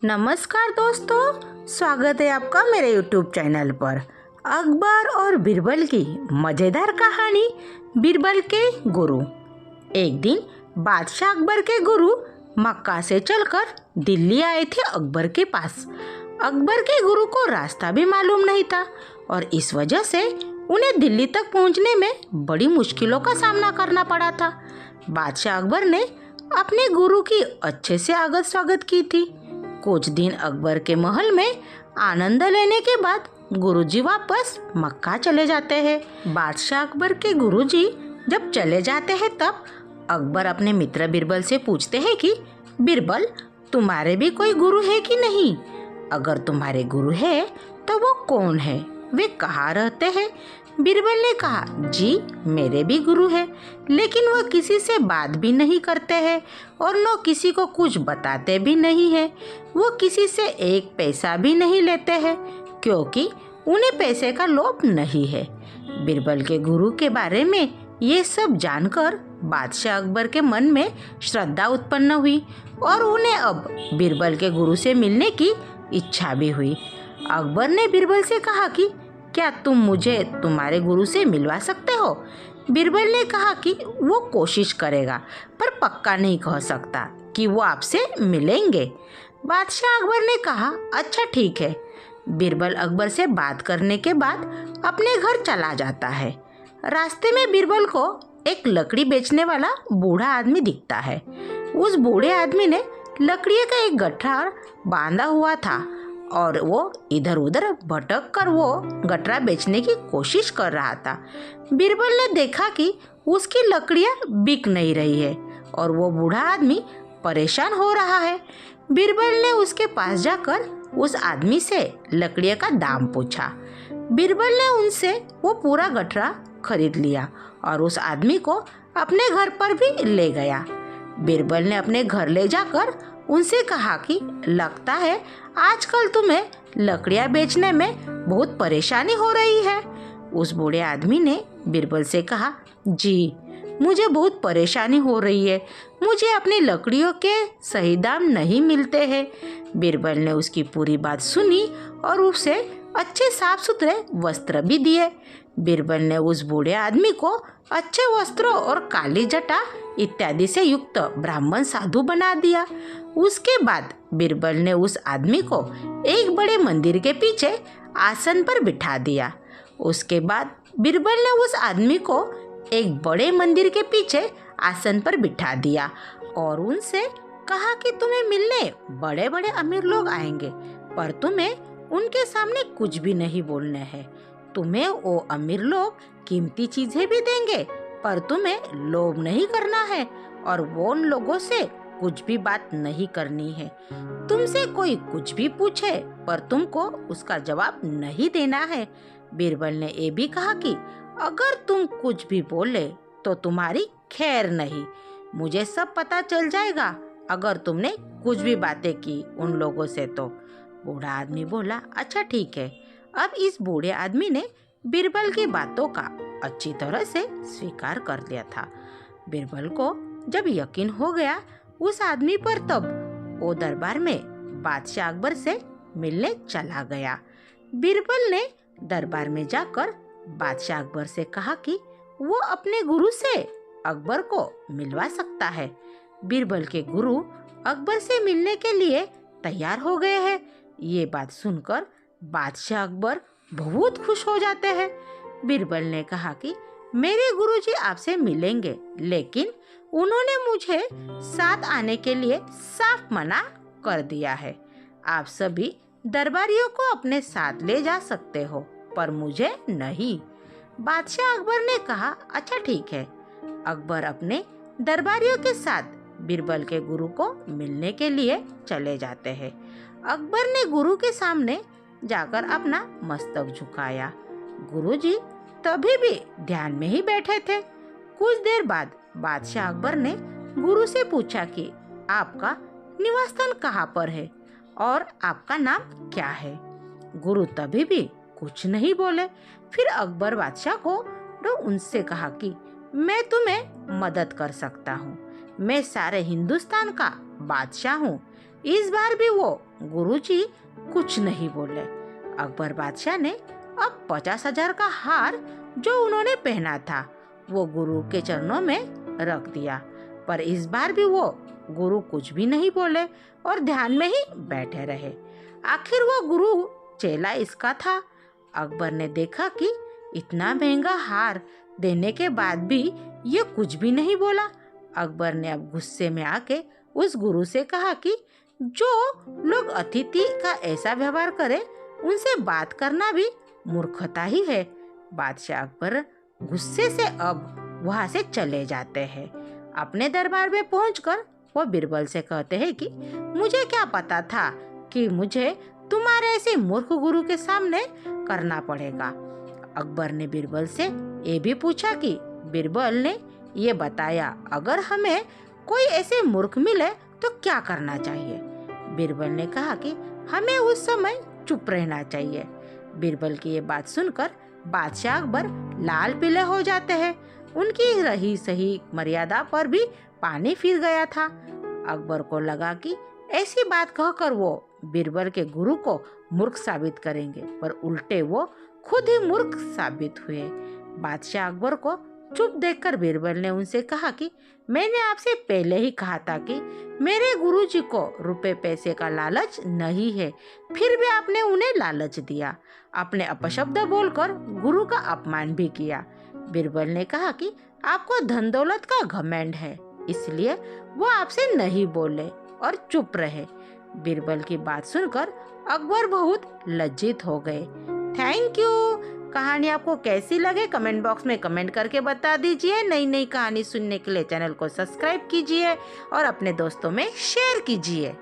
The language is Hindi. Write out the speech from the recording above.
नमस्कार दोस्तों, स्वागत है आपका मेरे YouTube चैनल पर। अकबर और बीरबल की मज़ेदार कहानी बीरबल के गुरु। एक दिन बादशाह अकबर के गुरु मक्का से चलकर दिल्ली आए थे अकबर के पास। अकबर के गुरु को रास्ता भी मालूम नहीं था और इस वजह से उन्हें दिल्ली तक पहुंचने में बड़ी मुश्किलों का सामना करना पड़ा था। बादशाह अकबर ने अपने गुरु की अच्छे से आगत स्वागत की थी। कुछ दिन अकबर के महल में आनंद लेने के बाद गुरुजी वापस मक्का चले जाते हैं। बादशाह अकबर के गुरुजी जब चले जाते हैं तब अकबर अपने मित्र बीरबल से पूछते हैं कि बीरबल, तुम्हारे भी कोई गुरु है कि नहीं? अगर तुम्हारे गुरु है तो वो कौन है, वे कहाँ रहते हैं? बीरबल ने कहा, जी मेरे भी गुरु है, लेकिन वह किसी से बात भी नहीं करते हैं और न किसी को कुछ बताते भी नहीं है। वो किसी से एक पैसा भी नहीं लेते हैं क्योंकि उन्हें पैसे का लोभ नहीं है। बीरबल के गुरु के बारे में ये सब जानकर बादशाह अकबर के मन में श्रद्धा उत्पन्न हुई और उन्हें अब बीरबल के गुरु से मिलने की इच्छा भी हुई। अकबर ने बीरबल से कहा कि क्या तुम मुझे तुम्हारे गुरु से मिलवा सकते हो? बीरबल ने कहा कि वो कोशिश करेगा पर पक्का नहीं कह सकता कि वो आपसे मिलेंगे। बादशाह अकबर ने कहा, अच्छा ठीक है। बीरबल अकबर से बात करने के बाद अपने घर चला जाता है। रास्ते में बीरबल को एक लकड़ी बेचने वाला बूढ़ा आदमी दिखता है। उस बूढ़े आदमी ने लकड़ी का एक गट्ठर बांधा हुआ था और वो इधर उधर भटक कर वो गठरा बेचने की कोशिश कर रहा था। बीरबल ने देखा कि उसकी लकड़ियां बिक नहीं रही है और वो बूढ़ा आदमी परेशान हो रहा है। बीरबल ने उसके पास जाकर उस आदमी से लकड़ियों का दाम पूछा। बीरबल ने उनसे वो पूरा गठरा खरीद लिया और उस आदमी को अपने घर पर भी ले गया। बीरबल ने अपने घर ले जाकर उनसे कहा कि लगता है आजकल तुम्हें लकड़ियां बेचने में बहुत परेशानी हो रही है। उस बूढ़े आदमी ने बीरबल से कहा, जी मुझे बहुत परेशानी हो रही है, मुझे अपनी लकड़ियों के सही दाम नहीं मिलते हैं। बीरबल ने उसकी पूरी बात सुनी और उसे अच्छे साफ सुथरे वस्त्र भी दिए। बीरबल ने उस बूढ़े आदमी को अच्छे वस्त्रों और काली जटा इत्यादि से युक्त ब्राह्मण साधु बना दिया। उसके बाद बीरबल ने उस आदमी को एक बड़े मंदिर के पीछे आसन पर बिठा दिया। उसके बाद बीरबल ने उस आदमी को एक बड़े मंदिर के पीछे आसन पर बिठा दिया और उनसे कहा कि तुम्हें मिलने बड़े बड़े अमीर लोग आएंगे, पर तुम्हें उनके सामने कुछ भी नहीं बोलना है। तुम्हें वो अमीर लोग कीमती चीजें भी देंगे, पर तुम्हें लोभ नहीं करना है और वो उन लोगों से कुछ भी बात नहीं करनी है। तुमसे कोई कुछ भी पूछे पर तुमको उसका जवाब नहीं देना है। बीरबल ने ये भी कहा कि अगर तुम कुछ भी बोले तो तुम्हारी खैर नहीं, मुझे सब पता चल जाएगा अगर तुमने कुछ भी बातें की उन लोगों से तो। बूढ़ा आदमी बोला, अच्छा ठीक है। अब इस बूढ़े आदमी ने बीरबल की बातों का अच्छी तरह से स्वीकार कर लिया था। बीरबल को जब यकीन हो गया उस आदमी पर, तब वो दरबार में बादशाह अकबर से मिलने चला गया। बीरबल ने दरबार में जाकर बादशाह अकबर से कहा कि वो अपने गुरु से अकबर को मिलवा सकता है। बीरबल के गुरु अकबर से मिलने के लिए तैयार हो गए हैं। ये बात सुनकर बादशाह अकबर बहुत खुश हो जाते हैं। बीरबल ने कहा कि मेरे गुरुजी आपसे मिलेंगे, लेकिन उन्होंने मुझे साथ आने के लिए साफ मना कर दिया है। आप सभी दरबारियों को अपने साथ ले जा सकते हो, पर मुझे नहीं। बादशाह अकबर ने कहा, अच्छा ठीक है। अकबर अपने दरबारियों के साथ बीरबल के गुरु को मिलने के लिए चले जाते हैं। अकबर ने गुरु के सामने जाकर अपना मस्तक झुकाया। गुरुजी तभी भी ध्यान में ही बैठे थे। कुछ देर बाद बादशाह अकबर ने गुरु से पूछा कि आपका निवास स्थान कहाँ पर है और आपका नाम क्या है? गुरु तभी भी कुछ नहीं बोले। फिर अकबर बादशाह को उनसे कहा कि मैं तुम्हें मदद कर सकता हूँ, मैं सारे हिंदुस्तान का बादशाह हूँ, इस बार भी वो गुरुजी कुछ नहीं बोले। अकबर बादशाह ने अब 50,000 का हार जो उन्होंने पहना था वो गुरु के चरणों में रख दिया, पर इस बार भी वो गुरु कुछ भी नहीं बोले और ध्यान में ही बैठे रहे। आखिर वो गुरु चेला इसका था। अकबर ने देखा कि इतना महंगा हार देने के बाद भी ये कुछ भी नहीं बोला। अकबर ने अब गुस्से में आके उस गुरु से कहा कि जो लोग अतिथि का ऐसा व्यवहार करे उनसे बात करना भी मूर्खता ही है। बादशाह अकबर गुस्से से अब वहां से चले जाते हैं। अपने दरबार में पहुंचकर वो बीरबल से कहते हैं कि मुझे क्या पता था कि मुझे तुम्हारे ऐसे मूर्ख गुरु के सामने करना पड़ेगा। अकबर ने बीरबल से ये भी पूछा कि बीरबल ने ये बताया अगर हमें कोई ऐसे मूर्ख मिले तो क्या करना चाहिए। बीरबल ने कहा कि हमें उस समय चुप रहना चाहिए। बीरबल की ये बात सुनकर बादशाह अकबर लाल पीले हो जाते हैं। उनकी रही सही मर्यादा पर भी पानी फिर गया था। अकबर को लगा कि ऐसी बात कहकर वो बीरबल के गुरु को मूर्ख साबित करेंगे, पर उल्टे वो खुद ही मूर्ख साबित हुए। बादशाह अकबर को चुप देखकर बीरबल ने उनसे कहा कि मैंने आपसे पहले ही कहा था कि मेरे गुरुजी को रुपए पैसे का लालच नहीं है, फिर भी आपने उन्हें लालच दिया। आपने अपशब्द बोलकर गुरु का अपमान भी किया। बीरबल ने कहा कि आपको धन दौलत का घमंड है, इसलिए वो आपसे नहीं बोले और चुप रहे। बीरबल की बात सुनकर अकबर बहुत लज्जित हो गए। Thank you. कहानी आपको कैसी लगे कमेंट बॉक्स में कमेंट करके बता दीजिए। नई नई कहानी सुनने के लिए चैनल को सब्सक्राइब कीजिए और अपने दोस्तों में शेयर कीजिए।